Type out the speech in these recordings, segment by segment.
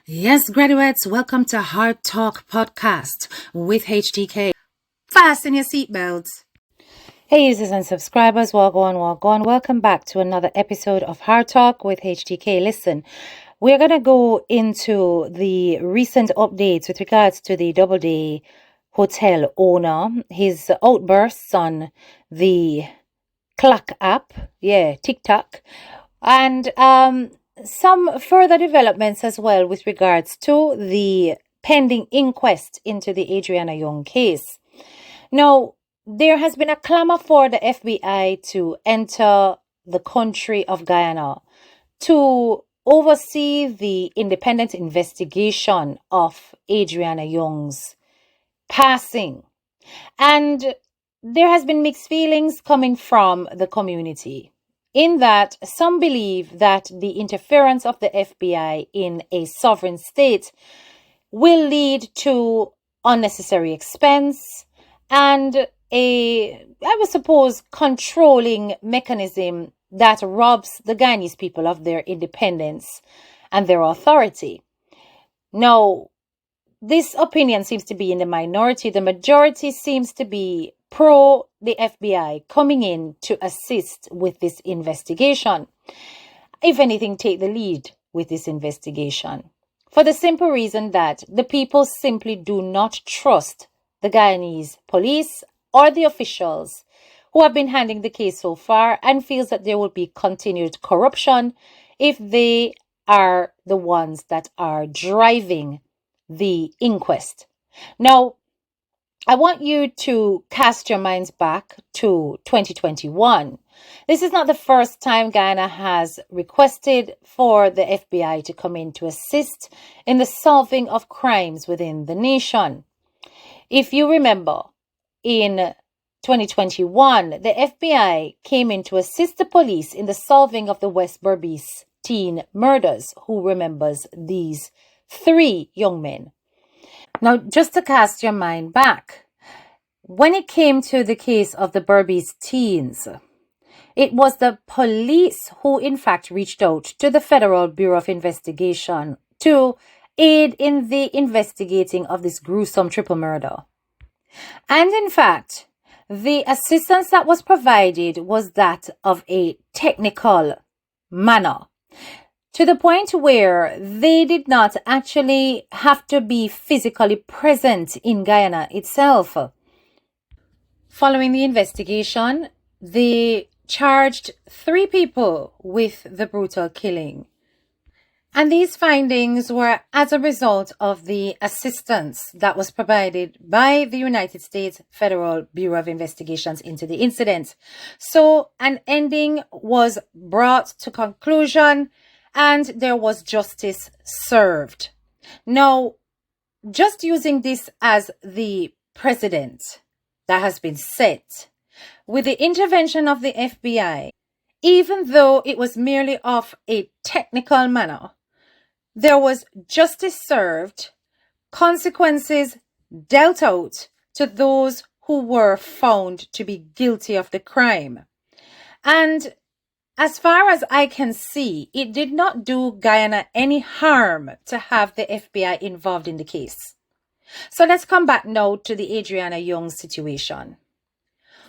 Yes, graduates, welcome to Hard Talk Podcast with HTK. Fasten your seatbelts. Hey, users and subscribers, walk on. Welcome back to another episode of Hard Talk with HTK. Listen, we're going to go into the recent updates with regards to the Doubleday Hotel owner, his outbursts on the Clock app, TikTok, and some further developments as well with regards to the pending inquest into the Adriana Younge case. Now, there has been a clamor for the FBI to enter the country of Guyana to oversee the independent investigation of Adriana Younge's passing. And there has been mixed feelings coming from the community, in that some believe that the interference of the FBI in a sovereign state will lead to unnecessary expense and I would suppose, controlling mechanism that robs the Guyanese people of their independence and their authority. Now, this opinion seems to be in the minority. The majority seems to be pro the FBI coming in to assist with this investigation. If anything, take the lead with this investigation. For the simple reason that the people simply do not trust the Guyanese police or the officials who have been handling the case so far, and feels that there will be continued corruption if they are the ones that are driving the inquest. Now, I want you to cast your minds back to 2021. This is not the first time Guyana has requested for the FBI to come in to assist in the solving of crimes within the nation. If you remember, in 2021, the FBI came in to assist the police in the solving of the West Berbice teen murders. Who remembers these 3 young men? Now, just to cast your mind back, when it came to the case of the Berbice teens, it was the police who in fact reached out to the Federal Bureau of Investigation to aid in the investigating of this gruesome triple murder. And in fact, the assistance that was provided was that of a technical manner, to the point where they did not actually have to be physically present in Guyana itself. Following the investigation, they charged 3 people with the brutal killing. And these findings were as a result of the assistance that was provided by the United States Federal Bureau of Investigations into the incident. So an ending was brought to conclusion and there was justice served. Now, just using this as the precedent that has been set, with the intervention of the FBI, even though it was merely of a technical manner, there was justice served, consequences dealt out to those who were found to be guilty of the crime. And as far as I can see, it did not do Guyana any harm to have the FBI involved in the case. So let's come back now to the Adriana Younge situation.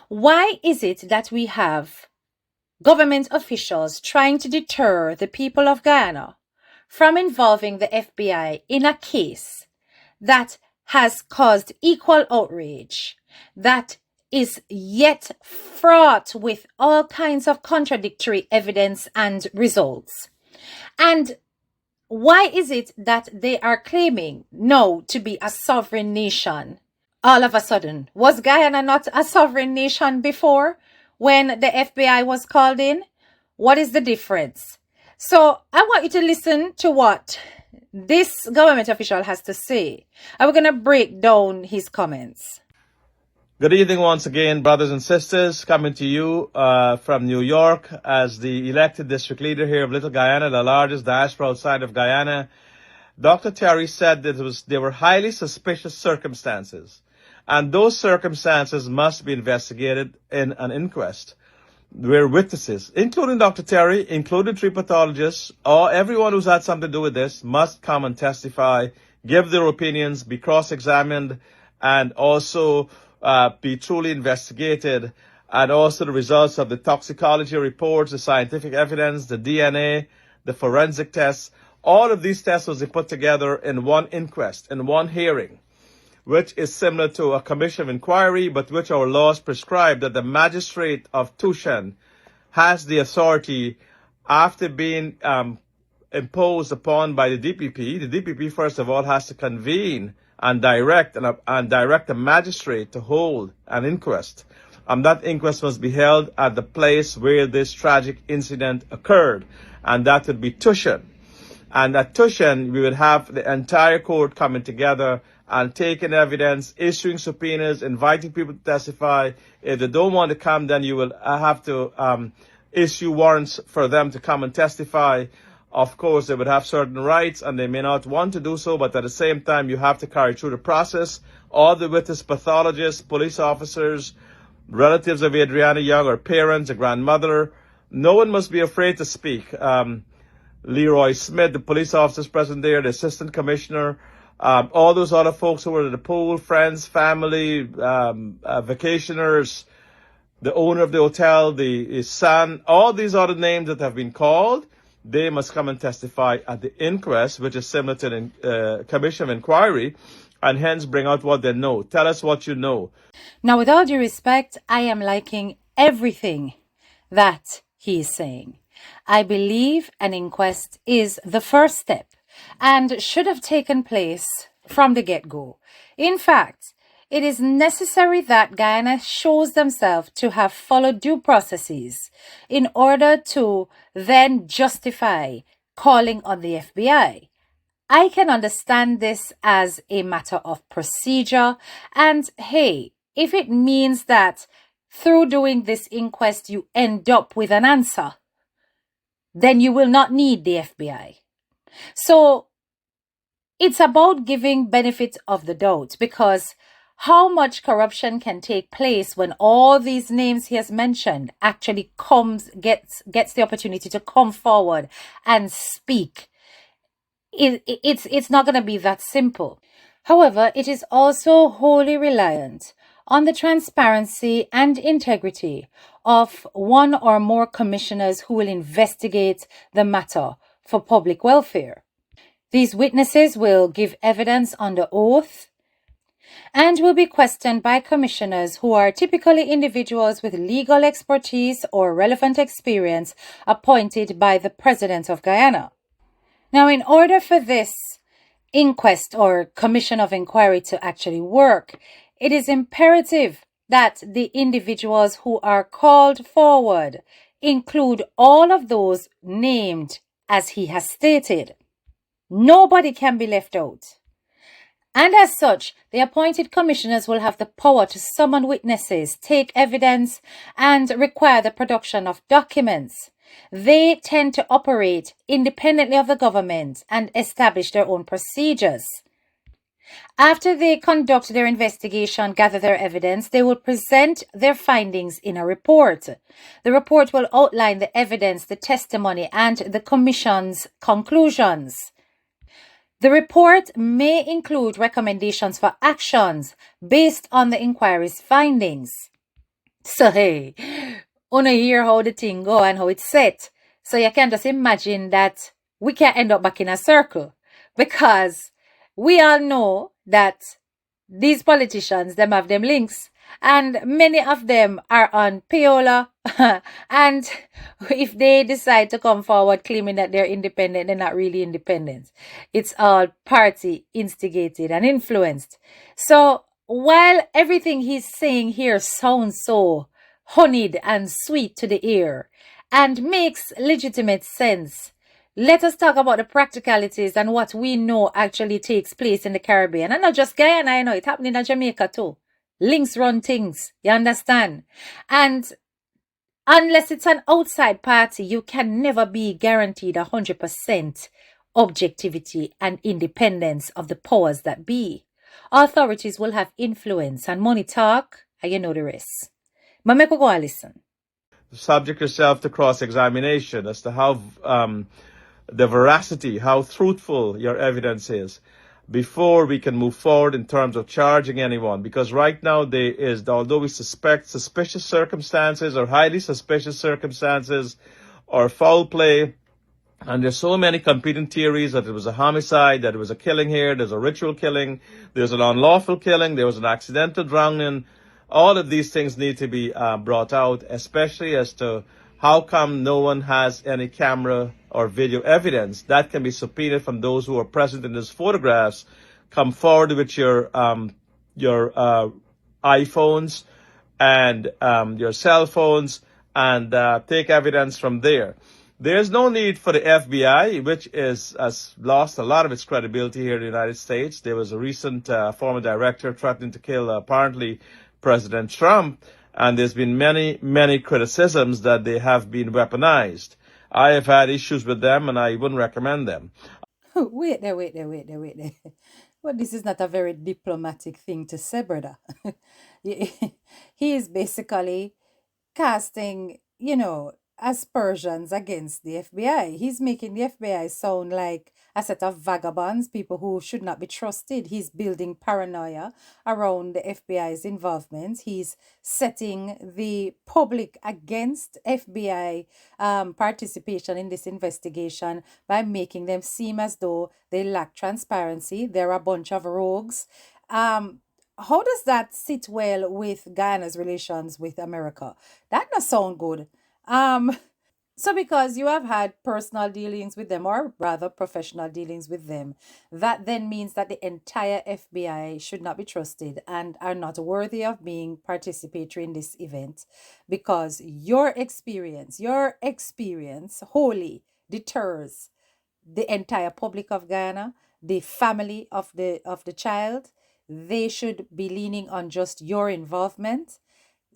Why is it that we have government officials trying to deter the people of Guyana from involving the FBI in a case that has caused equal outrage, that is yet fraught with all kinds of contradictory evidence and results? And why is it that they are claiming now to be a sovereign nation all of a sudden? Was Guyana not a sovereign nation before when the FBI was called in? What is the difference? So I want you to listen to what this government official has to say. And we're going to break down his comments. Good evening once again, brothers and sisters, coming to you from New York as the elected district leader here of Little Guyana, the largest diaspora outside of Guyana. Dr. Terry said that there were highly suspicious circumstances, and those circumstances must be investigated in an inquest. where witnesses, including Dr. Terry, including 3 pathologists, or everyone who's had something to do with this, must come and testify, give their opinions, be cross-examined, and also be truly investigated, and also the results of the toxicology reports, the scientific evidence, the DNA, the forensic tests. All of these tests was put together in one inquest, in one hearing, which is similar to a commission of inquiry, but which our laws prescribe that the magistrate of Tushan has the authority, after being imposed upon by the DPP. The DPP, first of all, has to convene and direct the magistrate to hold an inquest. That inquest must be held at the place where this tragic incident occurred, and that would be Tushan. And at Tushan, we would have the entire court coming together and taking evidence, issuing subpoenas, inviting people to testify. If they don't want to come, then you will have to issue warrants for them to come and testify. Of course, they would have certain rights, and they may not want to do so, but at the same time, you have to carry through the process. All the witness pathologists, police officers, relatives of Adriana Younge, or parents, a grandmother, no one must be afraid to speak. Leroy Smith, the police officers present there, the assistant commissioner, all those other folks who were at the pool, friends, family, vacationers, the owner of the hotel, his son, all these other names that have been called, they must come and testify at the inquest, which is similar to the commission of inquiry, and hence bring out what they know. Tell us what you know. Now, with all due respect, I am liking everything that he is saying. I believe an inquest is the first step and should have taken place from the get-go. In fact, it is necessary that Guyana shows themselves to have followed due processes in order to then justify calling on the FBI. I can understand this as a matter of procedure, and hey, if it means that through doing this inquest you end up with an answer, then you will not need the FBI. So it's about giving benefit of the doubt, because how much corruption can take place when all these names he has mentioned actually gets the opportunity to come forward and speak? It's not going to be that simple. However, it is also wholly reliant on the transparency and integrity of one or more commissioners who will investigate the matter for public welfare. These witnesses will give evidence under oath and will be questioned by commissioners who are typically individuals with legal expertise or relevant experience appointed by the President of Guyana. Now, in order for this inquest or commission of inquiry to actually work, it is imperative that the individuals who are called forward include all of those named as he has stated. Nobody can be left out. And as such, the appointed commissioners will have the power to summon witnesses, take evidence, and require the production of documents. They tend to operate independently of the government and establish their own procedures. After they conduct their investigation, gather their evidence, they will present their findings in a report. The report will outline the evidence, the testimony, and the commission's conclusions. The report may include recommendations for actions based on the inquiry's findings. So hey, wanna hear how the thing go and how it's set. So you can just imagine that we can end up back in a circle, because we all know that these politicians, them have them links, and many of them are on payola. And if they decide to come forward claiming that they're independent, they're not really independent. It's all party instigated and influenced. So while everything he's saying here sounds so honeyed and sweet to the ear and makes legitimate sense, let us talk about the practicalities and what we know actually takes place in the Caribbean. And not just Guyana, I know it happening in Jamaica too. Links run things, you understand? And unless it's an outside party, you can never be guaranteed 100% objectivity and independence of the powers that be. Authorities will have influence and money talk, and you know the rest. But make we go and listen. subject yourself to cross-examination as to how the veracity, how truthful your evidence is before we can move forward in terms of charging anyone. Because right now there is, although we suspect suspicious circumstances or highly suspicious circumstances or foul play, and there's so many competing theories that it was a homicide, that it was a killing here, there's a ritual killing, there's an unlawful killing, there was an accidental drowning. All of these things need to be brought out, especially as to how come no one has any camera or video evidence that can be subpoenaed from those who are present in these photographs. Come forward with your iPhones and your cell phones and take evidence from there. There's no need for the FBI, which has lost a lot of its credibility here in the United States. There was a recent former director threatening to kill apparently President Trump, and there's been many criticisms that they have been weaponized. I have had issues with them, and I wouldn't recommend them. Wait there. Well, this is not a very diplomatic thing to say, brother. He is basically casting, aspersions against the FBI. He's making the FBI sound like a set of vagabonds, people who should not be trusted. He's building paranoia around the FBI's involvement. He's setting the public against FBI participation in this investigation by making them seem as though they lack transparency. They're a bunch of rogues. How does that sit well with Guyana's relations with America? That does sound good. So because you have had personal dealings with them, or rather professional dealings with them, that then means that the entire FBI should not be trusted and are not worthy of being participatory in this event, because your experience wholly deters the entire public of Guyana, the family of the child. They should be leaning on just your involvement.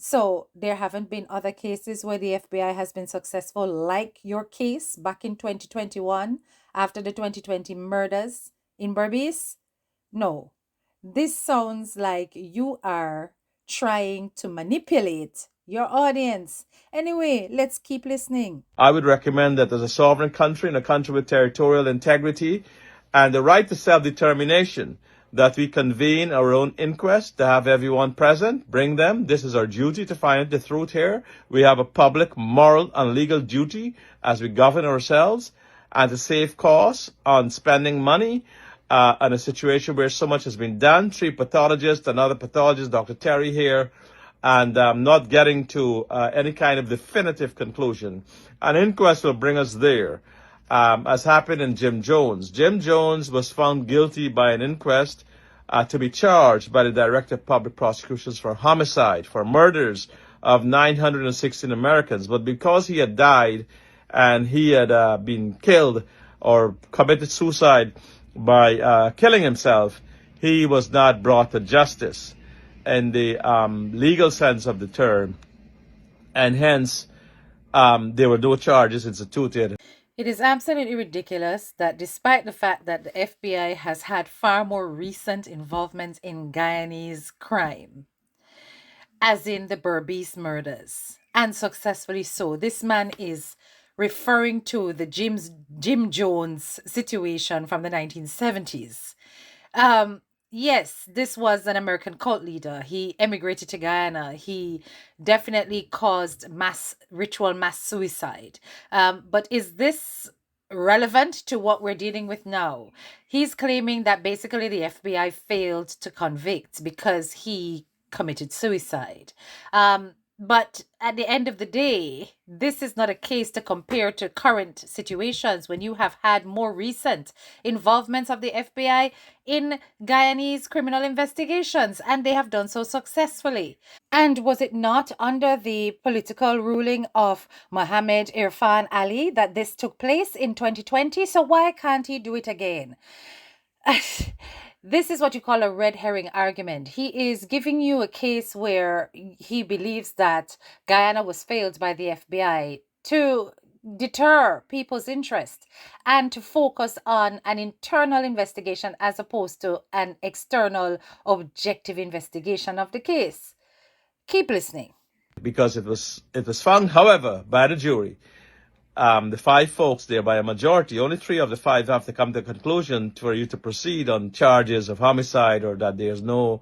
So there haven't been other cases where the FBI has been successful, like your case back in 2021 after the 2020 murders in Berbice? No. This sounds like you are trying to manipulate your audience. Anyway, let's keep listening. I would recommend that as a sovereign country and a country with territorial integrity and the right to self-determination, that we convene our own inquest to have everyone present, bring them. This is our duty to find the truth here. We have a public, moral, and legal duty as we govern ourselves and to save costs on spending money in a situation where so much has been done. 3 pathologists, another pathologist, Dr. Terry here, and not getting to any kind of definitive conclusion. An inquest will bring us there, as happened in Jim Jones. Jim Jones was found guilty by an inquest to be charged by the Director of Public Prosecutions for homicide, for murders of 916 Americans. But because he had died and he had been killed or committed suicide by killing himself, he was not brought to justice in the legal sense of the term, and hence there were no charges instituted. It is absolutely ridiculous that despite the fact that the FBI has had far more recent involvement in Guyanese crime, as in the Berbice murders, and successfully so, this man is referring to the Jim Jones situation from the 1970s. Yes, this was an American cult leader. He emigrated to Guyana. He definitely caused ritual mass suicide. But is this relevant to what we're dealing with now? He's claiming that basically the FBI failed to convict because he committed suicide. But at the end of the day, this is not a case to compare to current situations when you have had more recent involvements of the FBI in Guyanese criminal investigations, and they have done so successfully. And was it not under the political ruling of Mohammed Irfan Ali that this took place in 2020? So why can't he do it again? This is what you call a red herring argument. He is giving you a case where he believes that Guyana was failed by the FBI to deter people's interest and to focus on an internal investigation as opposed to an external objective investigation of the case. Keep listening. because it was found, however, by the jury. The 5 folks there, by a majority, only 3 of the 5 have to come to a conclusion for you to proceed on charges of homicide, or that there's no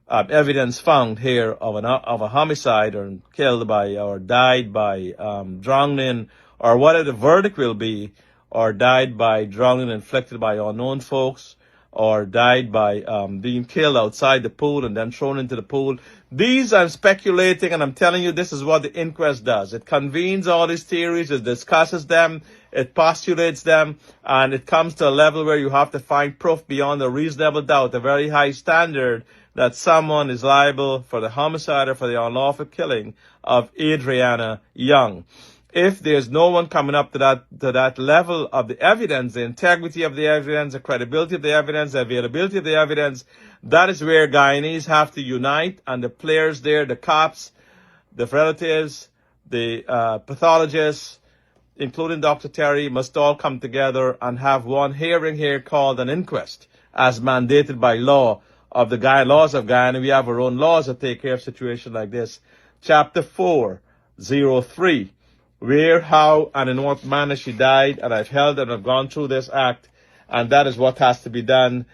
evidence found here of a homicide, or killed by or died by drowning, or whatever the verdict will be, or died by drowning inflicted by unknown folks, or died by being killed outside the pool and then thrown into the pool. These I'm speculating, and I'm telling you, this is what the inquest does. It convenes all these theories, it discusses them, it postulates them, and it comes to a level where you have to find proof beyond a reasonable doubt, a very high standard, that someone is liable for the homicide or for the unlawful killing of Adriana Younge. If there's no one coming up to that level of the evidence, the integrity of the evidence, the credibility of the evidence, the availability of the evidence, that is where Guyanese have to unite, and the players there, the cops, the relatives, the pathologists, including Dr. Terry, must all come together and have one hearing here called an inquest, as mandated by law of the laws of Guyana. We have our own laws that take care of situations like this. Chapter 403. Where, how, and in what manner she died, and I've held and I've gone through this act, and that is what has to be done.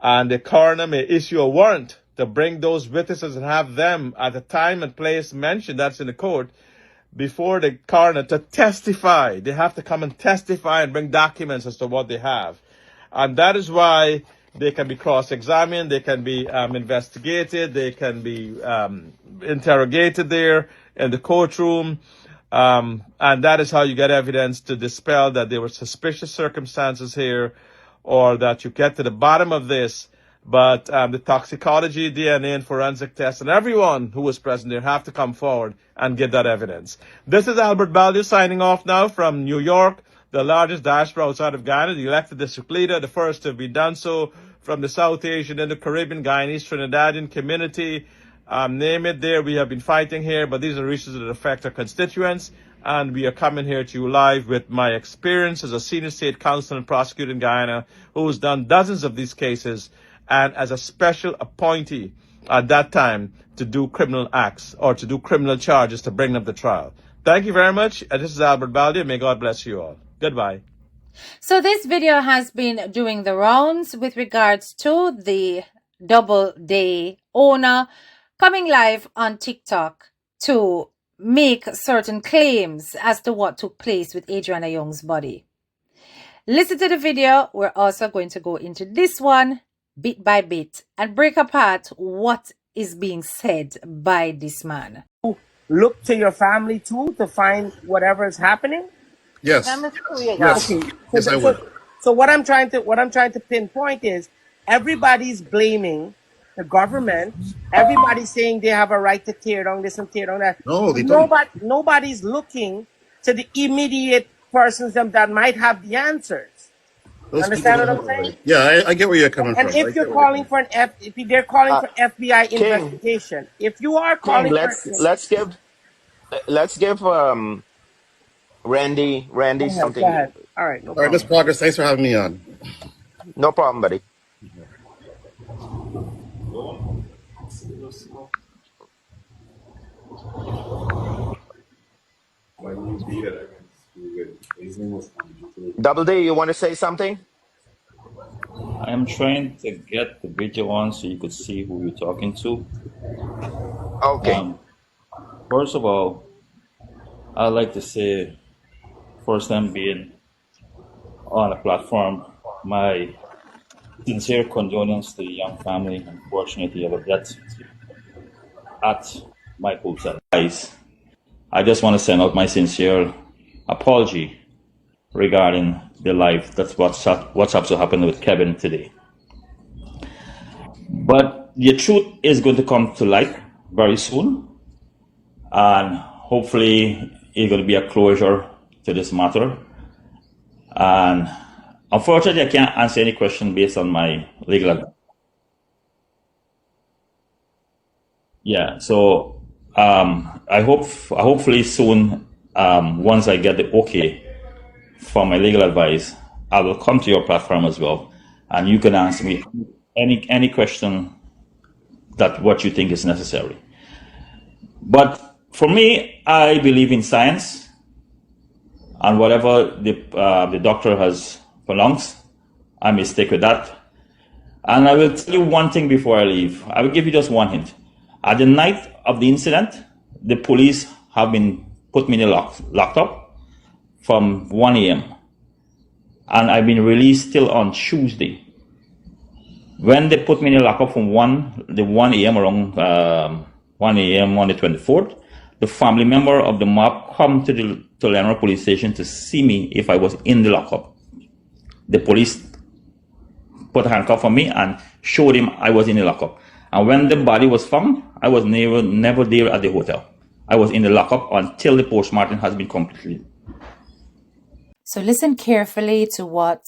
And the coroner may issue a warrant to bring those witnesses and have them at the time and place mentioned, that's in the court, before the coroner to testify. They have to come and testify and bring documents as to what they have. And that is why they can be cross-examined, they can be investigated, they can be interrogated there in the courtroom. And that is how you get evidence to dispel that there were suspicious circumstances here, or that you get to the bottom of this. But the toxicology, DNA, and forensic tests, and everyone who was present there have to come forward and give that evidence. This is Albert Baldi signing off now from New York, the largest diaspora outside of Guyana, the elected district leader, the first to have been done so from the South Asian and the Caribbean, Guyanese, Trinidadian community. Name it there. We have been fighting here, but these are issues that affect our constituents, and we are coming here to you live with my experience as a senior state counsel and prosecutor in Guyana, who's done dozens of these cases, and as a special appointee at that time to do criminal acts or to do criminal charges to bring them to trial. Thank you very much. This is Albert Baldi, and may God bless you all. Goodbye. So this video has been doing the rounds with regards to the Doubleday owner coming live on TikTok to make certain claims as to what took place with Adriana Younge's body. Listen to the video. We're also going to go into this one bit by bit and break apart what is being said by this man. Look to your family too to find whatever is happening? Yes. Yes. Okay. Yes, I would. So what I'm trying to pinpoint is everybody's blaming the government. Everybody's saying they have a right to tear down this and tear down that. No, they don't. Nobody's looking to the immediate persons that might have the answers. Those Understand people what I'm saying? Yeah, I get where you're coming from. And if you're calling for if they're calling for FBI King, investigation, if you are calling King, let's give Randy Go something. ahead. All right, no All right, problem. Miss Progress, thanks for having me on. No problem, buddy. Doubleday, you want to say something? I am trying to get the video on so you could see who you're talking to. Okay. First of all, I'd like to say, first time being on a platform, my sincere condolence to the Young family. Unfortunately, of a death at my hotel. Guys, I just want to send out my sincere apology regarding the life that's what's up to happen with Kevin today. But the truth is going to come to light very soon, and hopefully it's going to be a closure to this matter. And unfortunately, I can't answer any question based on my legal advice. Yeah, so hopefully soon, once I get the okay from my legal advice, I will come to your platform as well, and you can ask me any question that what you think is necessary. But For me, I believe in science, and whatever the doctor has pronounced, I may stick with that. And I will tell you one thing before I leave. I will give you just one hint. At the night of the incident, the police have been put me in the locked up from 1 a.m. and I've been released till on Tuesday. When they put me in the lockup from 1 a.m. around 1 a.m. on the 24th, the family member of the mob come to the Tulare police station to see me if I was in the lockup. The police put a handcuff on me and showed him I was in the lockup. And when the body was found, I was never there at the hotel. I was in the lockup until the postmortem has been completed. So listen carefully to what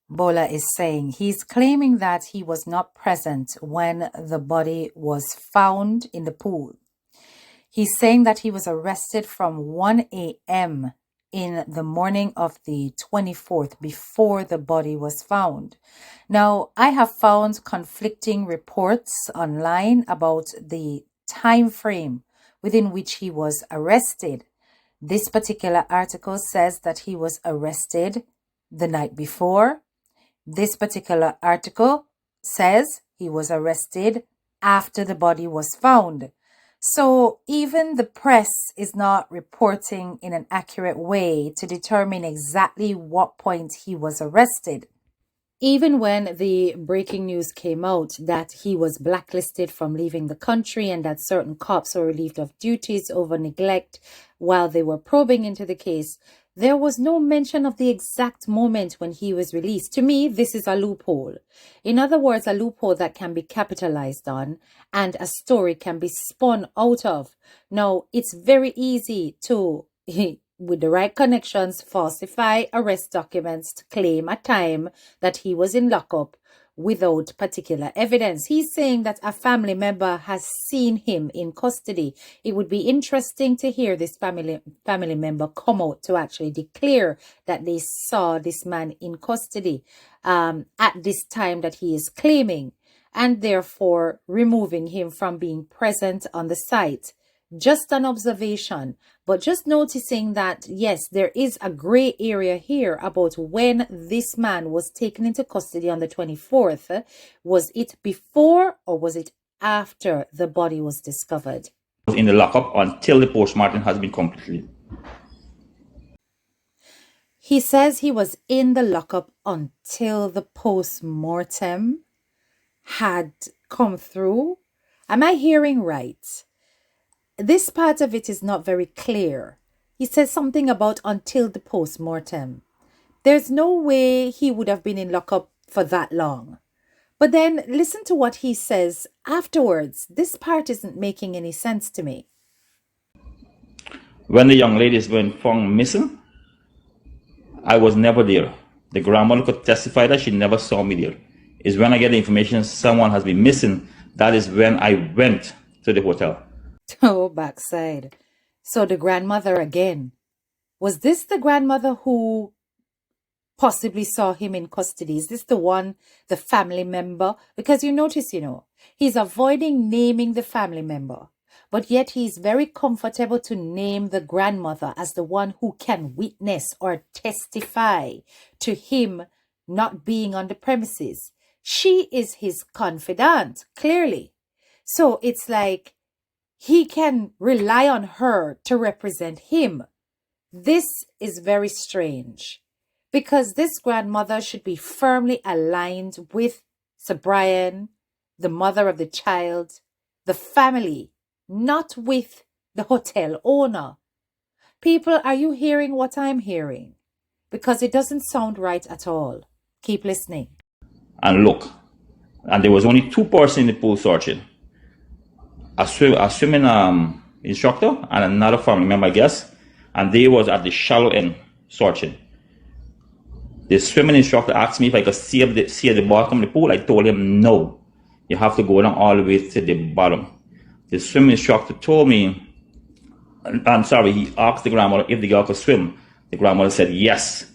Bola is saying. He's claiming that he was not present when the body was found in the pool. He's saying that he was arrested from 1 a.m. in the morning of the 24th before the body was found. Now, I have found conflicting reports online about the time frame within which he was arrested. This particular article says that he was arrested the night before. This particular article says he was arrested after the body was found. So even the press is not reporting in an accurate way to determine exactly what point he was arrested. Even when the breaking news came out that he was blacklisted from leaving the country and that certain cops were relieved of duties over neglect while they were probing into the case, there was no mention of the exact moment when he was released. To me, this is a loophole. In other words, a loophole that can be capitalized on and a story can be spun out of. Now, it's very easy to, with the right connections, falsify arrest documents to claim a time that he was in lockup without particular evidence. He's saying that a family member has seen him in custody. It would be interesting to hear this family member come out to actually declare that they saw this man in custody at this time that he is claiming, and therefore removing him from being present on the site. Just an observation, but just noticing that, yes, there is a gray area here about when this man was taken into custody on the 24th. Was it before or was it after the body was discovered? In the lockup until the postmortem has been completed. He says he was in the lockup until the post-mortem had come through. Am I hearing right? This part of it is not very clear. He says something about until the post-mortem. There's no way he would have been in lockup for that long. But then listen to what he says afterwards. This part isn't making any sense to me. When the young ladies were found missing, I was never there. The grandmother could testify that she never saw me there. It's when I get the information someone has been missing, that is when I went to the hotel. Oh, backside. So the grandmother again. Was this the grandmother who possibly saw him in custody? Is this the one, the family member? Because you notice, he's avoiding naming the family member, but yet he's very comfortable to name the grandmother as the one who can witness or testify to him not being on the premises. She is his confidant, clearly. So it's like he can rely on her to represent him. This is very strange because this grandmother should be firmly aligned with Sir Brian, the mother of the child, the family, not with the hotel owner. People, are you hearing what I'm hearing? Because it doesn't sound right at all. Keep listening. And look, and there was only two persons in the pool searching. A swimming instructor and another family member, I guess, and they was at the shallow end searching. The swimming instructor asked me if I could see at the bottom of the pool. I told him no, you have to go down all the way to the bottom. The swimming instructor told me, he asked the grandmother if the girl could swim. The grandmother said yes.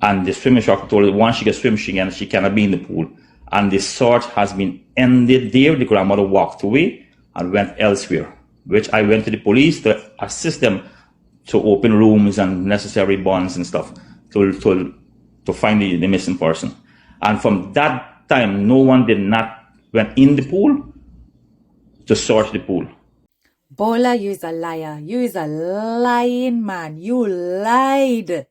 And the swimming instructor told her once she can swim, she cannot be in the pool. And the search has been ended there. The grandmother walked away and went elsewhere. which I went to the police to assist them to open rooms and necessary bonds and stuff to find the missing person. And from that time, no one went in the pool to search the pool. Bola, you is a liar. You is a lying man. You lied.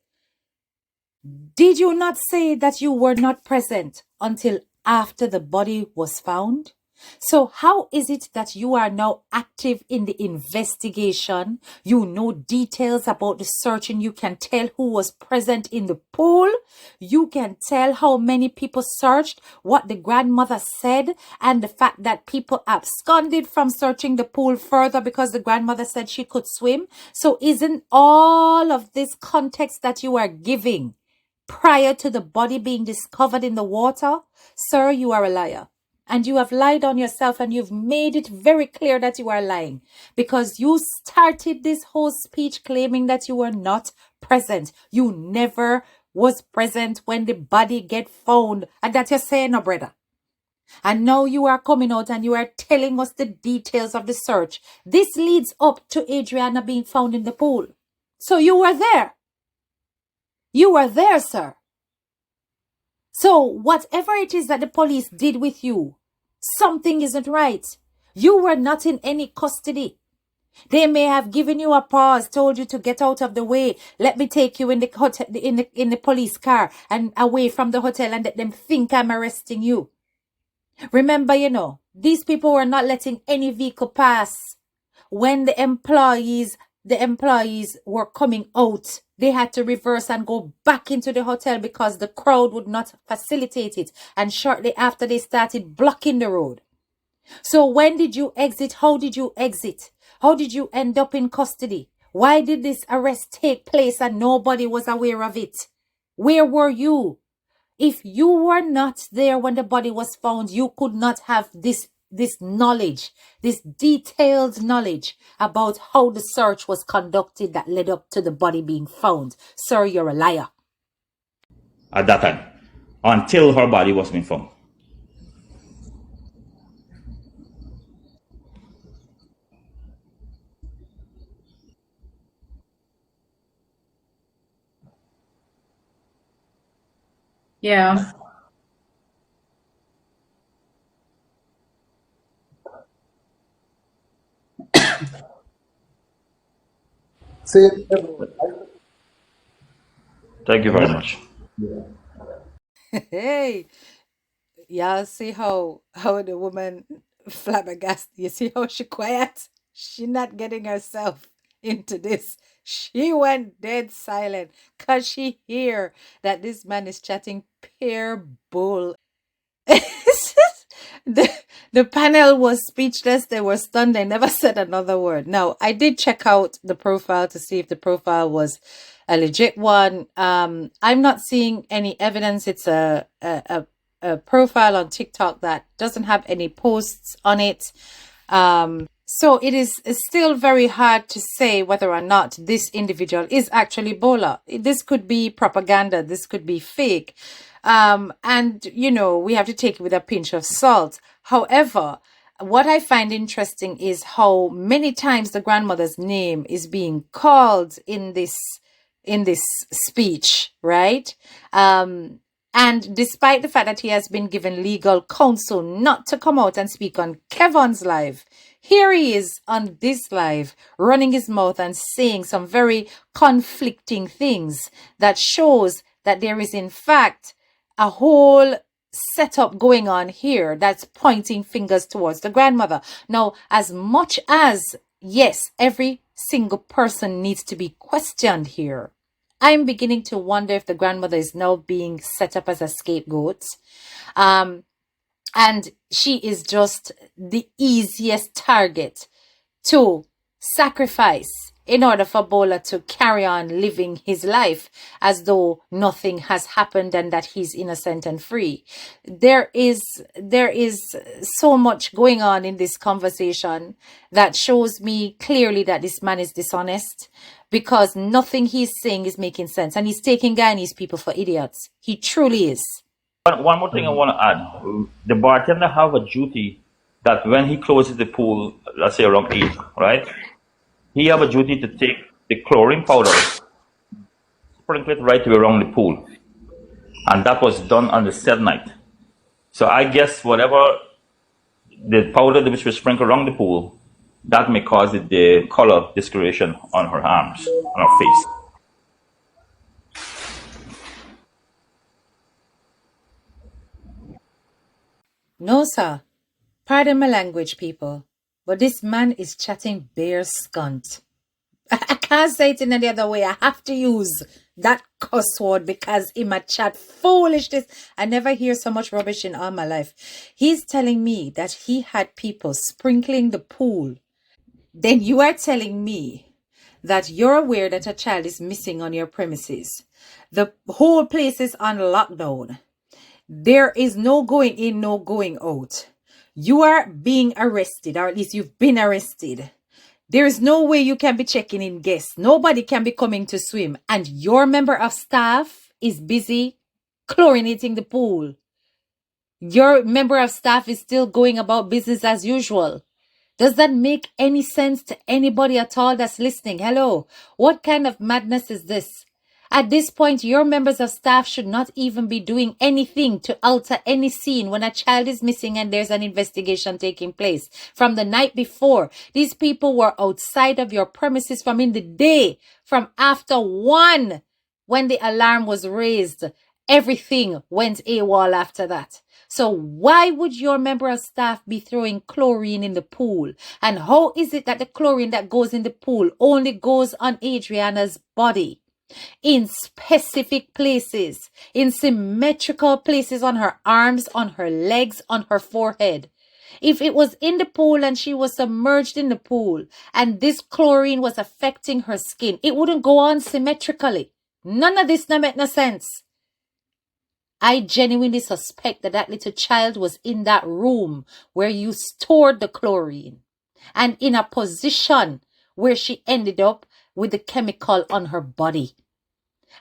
Did you not say that you were not present until after the body was found? So how is it that you are now active in the investigation? You know details about the searching. You can tell who was present in the pool. You can tell how many people searched, what the grandmother said, and the fact that people absconded from searching the pool further because the grandmother said she could swim. So isn't all of this context that you are giving prior to the body being discovered in the water? Sir, you are a liar. And you have lied on yourself, and you've made it very clear that you are lying, because you started this whole speech claiming that you were not present. You never was present when the body get found. And that you're saying, no, brother. And now you are coming out and you are telling us the details of the search. This leads up to Adriana being found in the pool. So you were there. You were there, sir. So whatever it is that the police did with you, something isn't right. You were not in any custody. They may have given you a pause, told you to get out of the way. Let me take you in the hotel, in the police car and away from the hotel, and let them think I'm arresting you. Remember, these people were not letting any vehicle pass. When the employees were coming out, they had to reverse and go back into the hotel because the crowd would not facilitate it. And shortly after, they started blocking the road. So when did you exit? How did you exit? How did you end up in custody? Why did this arrest take place and nobody was aware of it? Where were you? If you were not there when the body was found, you could not have this knowledge, this detailed knowledge about how the search was conducted that led up to the body being found. Sir, you're a liar. At that time, until her body was being found. Yeah. Thank you very much. Hey, y'all see how the woman flabbergasted? You see how she quiet? She not getting herself into this. She went dead silent because she hear that this man is chatting pure bull. The panel was speechless. They were stunned. They never said another word. Now, I did check out the profile to see if the profile was a legit one. I'm not seeing any evidence. It's a profile on TikTok that doesn't have any posts on it. So it's still very hard to say whether or not this individual is actually Bola. This could be propaganda. This could be fake. And, we have to take it with a pinch of salt. However, what I find interesting is how many times the grandmother's name is being called in this speech, right? And despite the fact that he has been given legal counsel not to come out and speak on Kevin's live, here he is on this live, running his mouth and saying some very conflicting things that shows that there is, in fact, a whole setup going on here that's pointing fingers towards the grandmother. Now, as much as, yes, every single person needs to be questioned here, I'm beginning to wonder if the grandmother is now being set up as a scapegoat. And she is just the easiest target to sacrifice in order for Bola to carry on living his life as though nothing has happened and that he's innocent and free. There is so much going on in this conversation that shows me clearly that this man is dishonest, because nothing he's saying is making sense, and he's taking Guyanese people for idiots. He truly is. One more thing I want to add. The bartender have a duty that when he closes the pool, let's say around 8, right, he have a duty to take the chlorine powder, sprinkle it right around the pool. And that was done on the 7th night. So I guess whatever the powder which was sprinkled around the pool, that may cause the color discoloration on her arms, on her face. No, sir. Pardon my language, people, but this man is chatting bare skunt. I can't say it in any other way. I have to use that cuss word because in my chat foolishness, I never hear so much rubbish in all my life. He's telling me that he had people sprinkling the pool. Then you are telling me that you're aware that a child is missing on your premises. The whole place is on lockdown. There is no going in, no going out. You are being arrested, or at least you've been arrested. There is no way you can be checking in guests. Nobody can be coming to swim. And your member of staff is busy chlorinating the pool. Your member of staff is still going about business as usual. Does that make any sense to anybody at all that's listening? Hello, what kind of madness is this? At this point, your members of staff should not even be doing anything to alter any scene when a child is missing and there's an investigation taking place. From the night before, these people were outside of your premises from in the day, from after 1, when the alarm was raised. Everything went AWOL after that. So why would your member of staff be throwing chlorine in the pool? And how is it that the chlorine that goes in the pool only goes on Adriana's body? In specific places, in symmetrical places on her arms, on her legs, on her forehead. If it was in the pool and she was submerged in the pool and this chlorine was affecting her skin, it wouldn't go on symmetrically. None of this don't make no sense. I genuinely suspect that that little child was in that room where you stored the chlorine and in a position where she ended up with the chemical on her body.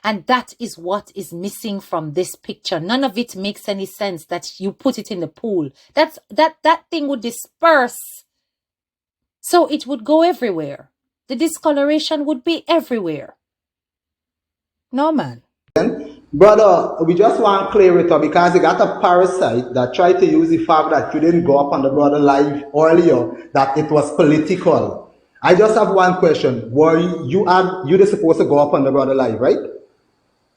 And that is what is missing from this picture. None of it makes any sense that you put it in the pool. That thing would disperse. So it would go everywhere. The discoloration would be everywhere. No, man. Brother, we just want to clear it up because you got a parasite that tried to use the fact that you didn't go up on the brother live earlier, that it was political. I just have one question. Were you supposed to go up on the brother live, right?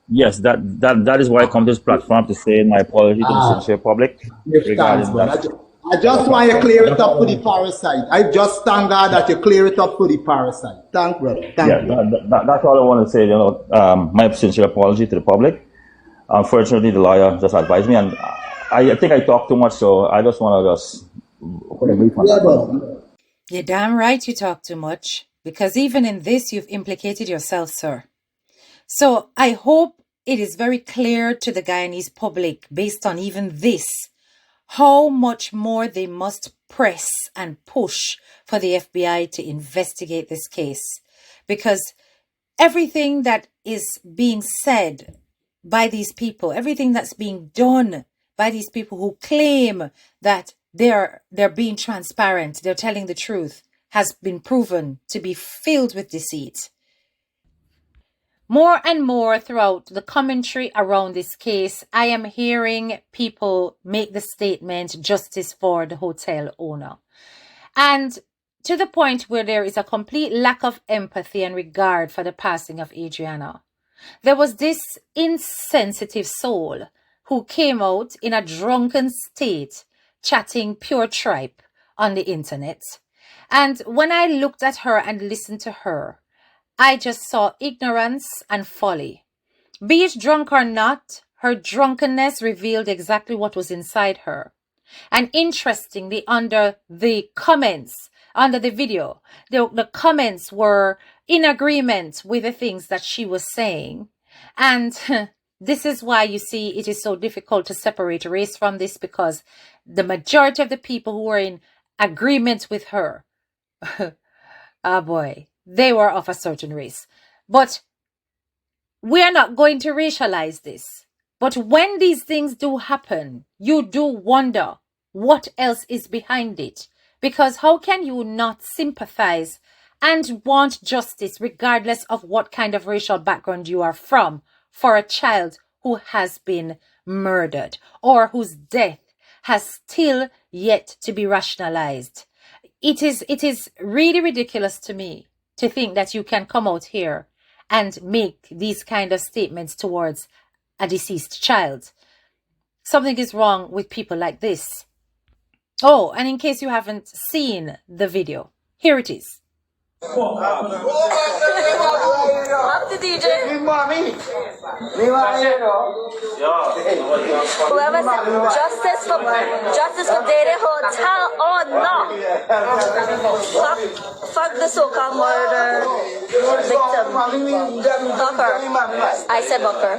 Yes, that is why I come to this platform to say my apology to the sincere public regarding that. I just want you to clear it up for the parasite. I just thank God that you clear it up for the parasite. Thank brother. Thank you. That's all I want to say. My sincere apology to the public. Unfortunately, the lawyer just advised me, and I think I talked too much, so I just want to put a brief on that. You're damn right you talk too much, because even in this, you've implicated yourself, sir. So I hope it is very clear to the Guyanese public, based on even this, how much more they must press and push for the FBI to investigate this case. Because everything that is being said by these people, everything that's being done by these people who claim that they're being transparent, they're telling the truth, has been proven to be filled with deceit. More and more throughout the commentary around this case, I am hearing people make the statement, justice for the hotel owner. And to the point where there is a complete lack of empathy and regard for the passing of Adriana. There was this insensitive soul who came out in a drunken state, chatting pure tripe on the internet. And when I looked at her and listened to her, I just saw ignorance and folly. Be it drunk or not, her drunkenness revealed exactly what was inside her. And interestingly, under the comments, under the video, the comments were in agreement with the things that she was saying. And this is why you see it is so difficult to separate race from this, because the majority of the people who were in agreement with her, oh boy, they were of a certain race. But we are not going to racialize this. But when these things do happen, you do wonder what else is behind it. Because how can you not sympathize and want justice regardless of what kind of racial background you are from for a child who has been murdered or whose death has still yet to be rationalized? It is really ridiculous to me to think that you can come out here and make these kind of statements towards a deceased child. Something is wrong with people like this. Oh, and in case you haven't seen the video, here it is. I'm the DJ. Whoever said justice for Dede Hotel or no. Fuck the so-called murder victim. Bucker. I said Bucker.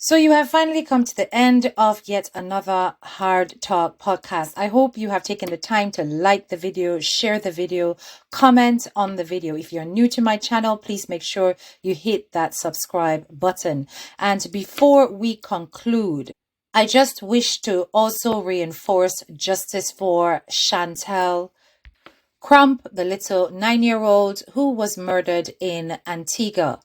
So you have finally come to the end of yet another Hard Talk podcast. I hope you have taken the time to like the video, share the video, comment on the video. If you're new to my channel, please make sure you hit that subscribe button. And before we conclude, I just wish to also reinforce justice for Chantel Crump, the little 9-year-old who was murdered in Antigua.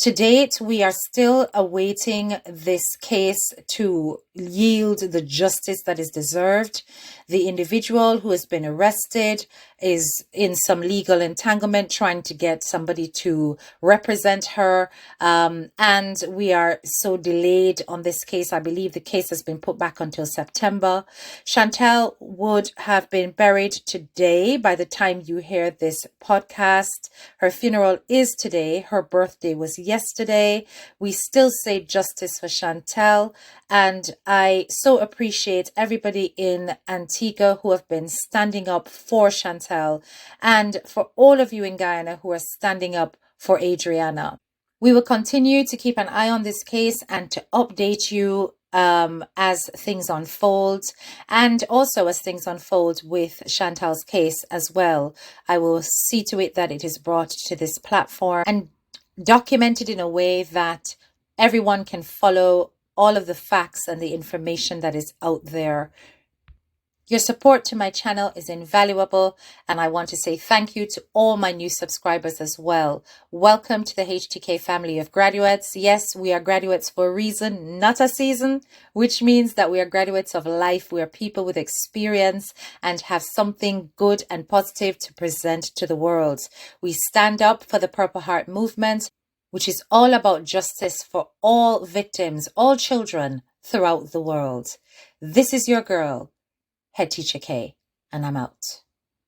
To date, we are still awaiting this case to yield the justice that is deserved. The individual who has been arrested is in some legal entanglement, trying to get somebody to represent her. And we are so delayed on this case. I believe the case has been put back until September. Chantel would have been buried today by the time you hear this podcast. Her funeral is today. Her birthday was yesterday. We still say justice for Chantel. And I so appreciate everybody in Antigua who have been standing up for Chantel, and for all of you in Guyana who are standing up for Adriana. We will continue to keep an eye on this case and to update you as things unfold, and also as things unfold with Chantel's case as well. I will see to it that it is brought to this platform and documented in a way that everyone can follow all of the facts and the information that is out there. Your support to my channel is invaluable, and I want to say thank you to all my new subscribers as well. Welcome to the HTK family of graduates. Yes, we are graduates for a reason, not a season, which means that we are graduates of life. We are people with experience and have something good and positive to present to the world. We stand up for the Purple Heart movement, which is all about justice for all victims, all children throughout the world. This is your girl, Head Teacher K, and I'm out.